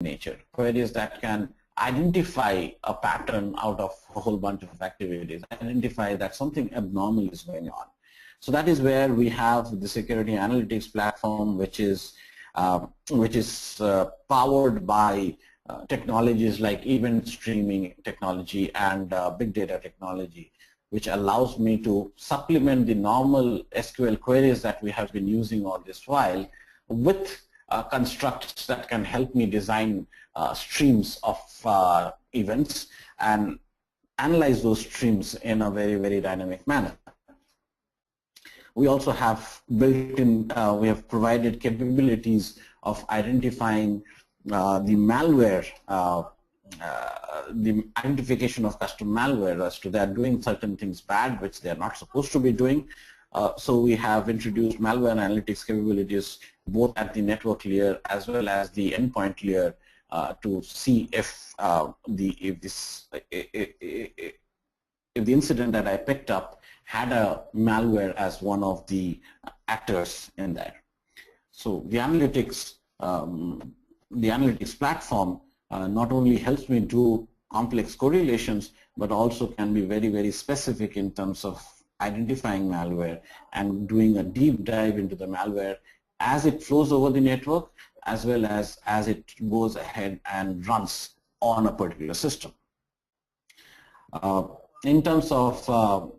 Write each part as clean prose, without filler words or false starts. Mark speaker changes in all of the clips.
Speaker 1: nature, queries that can identify a pattern out of a whole bunch of activities, identify that something abnormal is going on. So that is where we have the security analytics platform, which is powered by technologies like event streaming technology and big data technology, which allows me to supplement the normal SQL queries that we have been using all this while with constructs that can help me design streams of events and analyze those streams in a very, very dynamic manner. We also have built-in, we have provided capabilities of identifying the malware, the identification of custom malware as to they are doing certain things bad which they are not supposed to be doing. So we have introduced malware analytics capabilities both at the network layer as well as the endpoint layer to see if the incident that I picked up had a malware as one of the actors in there. So the analytics platform not only helps me do complex correlations, but also can be very, very specific in terms of identifying malware and doing a deep dive into the malware as it flows over the network, as well as it goes ahead and runs on a particular system. In terms of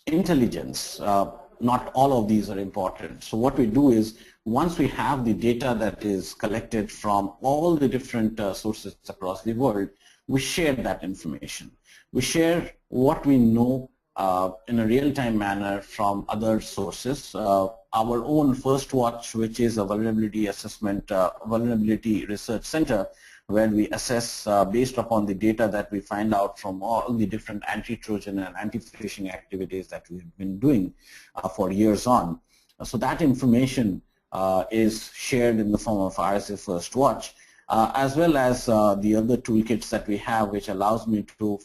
Speaker 1: intelligence, not all of these are important. So what we do is, once we have the data that is collected from all the different sources across the world, we share that information. We share what we know in a real-time manner from other sources. Our own First Watch, which is a vulnerability assessment, vulnerability research center, where we assess based upon the data that we find out from all the different anti-Trojan and anti-phishing activities that we've been doing for years on. So that information is shared in the form of RSA First Watch, as well as the other toolkits that we have, which allows me to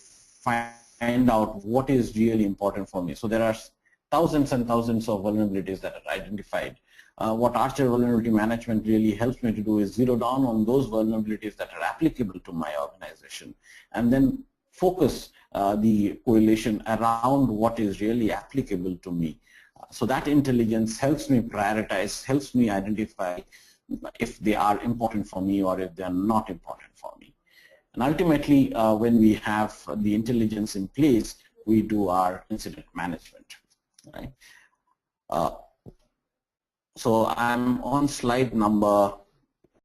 Speaker 1: find out what is really important for me. So there are thousands and thousands of vulnerabilities that are identified. What Archer Vulnerability Management really helps me to do is zero down on those vulnerabilities that are applicable to my organization, and then focus the correlation around what is really applicable to me. So that intelligence helps me prioritize, helps me identify if they are important for me or if they are not important for me. And ultimately, when we have the intelligence in place, we do our incident management. Right? So I'm on slide number